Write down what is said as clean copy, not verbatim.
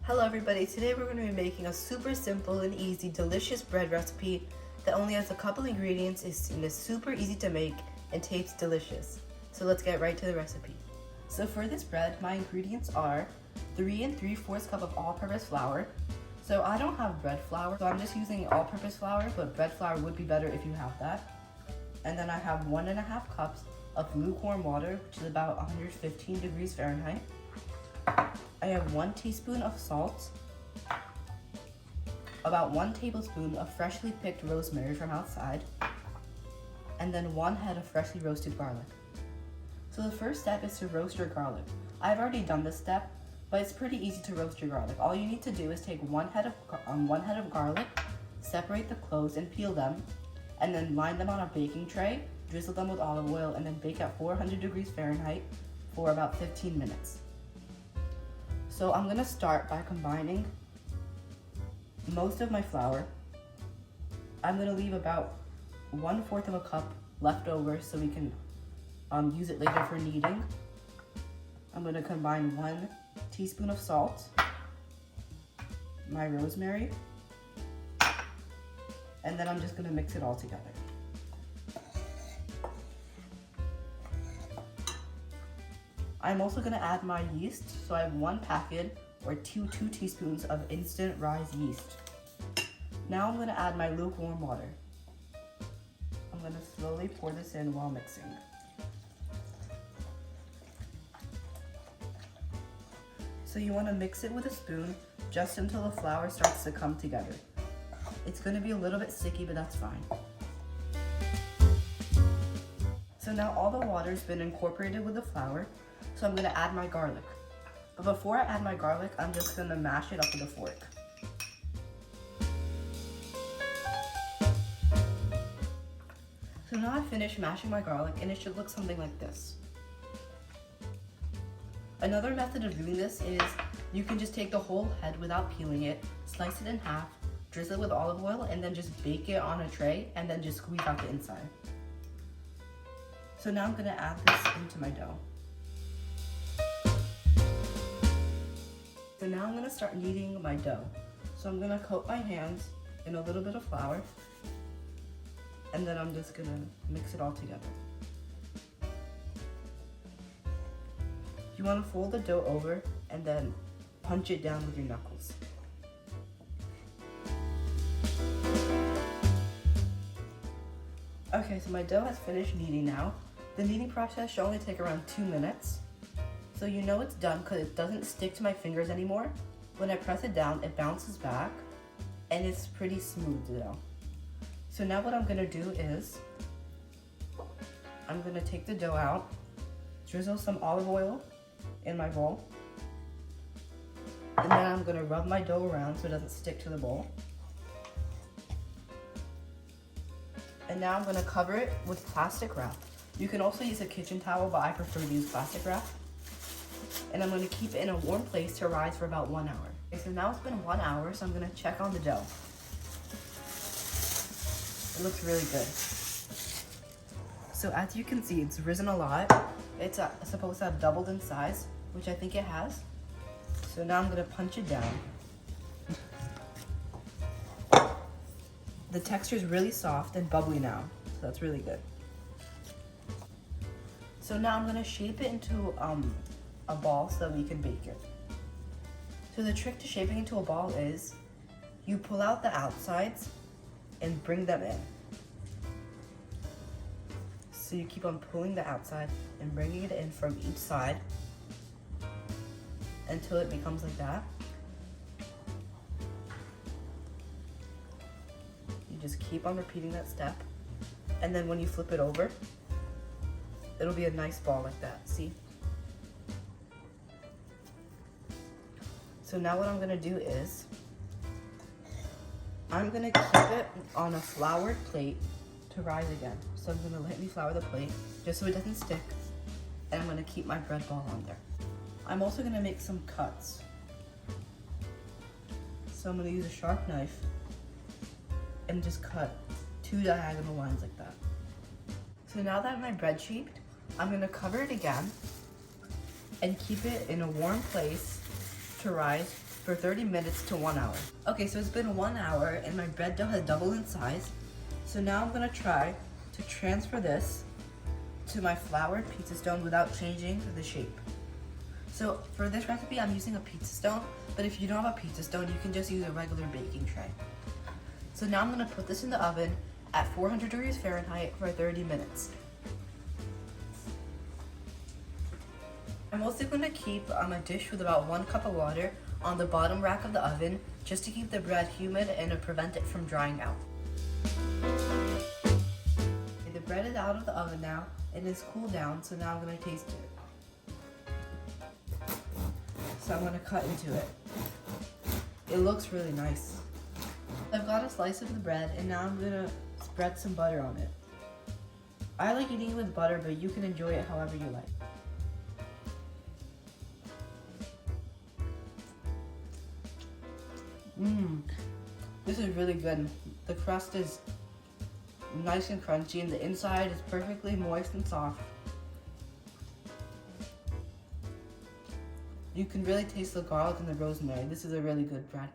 Hello everybody, today we're going to be making a super simple and easy delicious bread recipe that only has a couple ingredients and is super easy to make and tastes delicious. So let's get right to the recipe. So for this bread, my ingredients are 3 3/4 cup of all-purpose flour. So I don't have bread flour, so I'm just using all-purpose flour, but bread flour would be better if you have that. And then I have 1.5 cups of lukewarm water, which is about 115 degrees Fahrenheit. I have 1 teaspoon of salt, about 1 tablespoon of freshly picked rosemary from outside, and then 1 head of freshly roasted garlic. So the first step is to roast your garlic. I've already done this step, but it's pretty easy to roast your garlic. All you need to do is take one head of garlic, separate the cloves and peel them, and then line them on a baking tray, drizzle them with olive oil, and then bake at 400 degrees Fahrenheit for about 15 minutes. So I'm gonna start by combining most of my flour. I'm gonna leave about 1/4 of a cup left over so we can use it later for kneading. I'm gonna combine 1 teaspoon of salt, my rosemary, and then I'm just gonna mix it all together. I'm also gonna add my yeast, so I have 1 packet or 2 teaspoons of instant rise yeast. Now I'm gonna add my lukewarm water. I'm gonna slowly pour this in while mixing. So you wanna mix it with a spoon just until the flour starts to come together. It's gonna be a little bit sticky, but that's fine. So now all the water's been incorporated with the flour, so I'm gonna add my garlic. But before I add my garlic, I'm just gonna mash it up with a fork. So now I've finished mashing my garlic and it should look something like this. Another method of doing this is you can just take the whole head without peeling it, slice it in half, drizzle it with olive oil, and then just bake it on a tray and then just squeeze out the inside. So now I'm gonna add this into my dough. So now I'm gonna start kneading my dough. So I'm gonna coat my hands in a little bit of flour, and then I'm just gonna mix it all together. You wanna fold the dough over and then punch it down with your knuckles. Okay, so my dough has finished kneading now. The kneading process should only take around 2 minutes. So you know it's done because it doesn't stick to my fingers anymore. When I press it down, it bounces back and it's pretty smooth dough. So now what I'm gonna do is, I'm gonna take the dough out, drizzle some olive oil in my bowl, and then I'm gonna rub my dough around so it doesn't stick to the bowl. And now I'm gonna cover it with plastic wrap. You can also use a kitchen towel, but I prefer to use plastic wrap. And I'm gonna keep it in a warm place to rise for about 1 hour. Okay, so now it's been 1 hour, so I'm gonna check on the dough. It looks really good. So as you can see, it's risen a lot. It's supposed to have doubled in size, which I think it has. So now I'm gonna punch it down. The texture is really soft and bubbly now, so that's really good. So now I'm gonna shape it into a ball so that we can bake it. So the trick to shaping into a ball is you pull out the outsides and bring them in. So you keep on pulling the outside and bringing it in from each side until it becomes like that. You just keep on repeating that step, and then when you flip it over, it'll be a nice ball like that, see? So now what I'm gonna do is, I'm gonna keep it on a floured plate to rise again. So I'm gonna lightly flour the plate just so it doesn't stick, and I'm gonna keep my bread ball on there. I'm also gonna make some cuts. So I'm gonna use a sharp knife and just cut 2 diagonal lines like that. So now that my bread's shaped, I'm gonna cover it again and keep it in a warm place to rise for 30 minutes to 1 hour. Okay, so it's been 1 hour and my bread dough has doubled in size. So now I'm gonna try to transfer this to my floured pizza stone without changing the shape. So for this recipe, I'm using a pizza stone, but if you don't have a pizza stone, you can just use a regular baking tray. So now I'm gonna put this in the oven at 400 degrees Fahrenheit for 30 minutes. I'm also gonna keep a dish with about 1 cup of water on the bottom rack of the oven just to keep the bread humid and to prevent it from drying out. Okay, the bread is out of the oven now and it's cooled down, so now I'm gonna taste it. So I'm gonna cut into it. It looks really nice. I've got a slice of the bread and now I'm gonna spread some butter on it. I like eating it with butter, but you can enjoy it however you like. This is really good. The crust is nice and crunchy and the inside is perfectly moist and soft. You can really taste the garlic and the rosemary. This is a really good bread.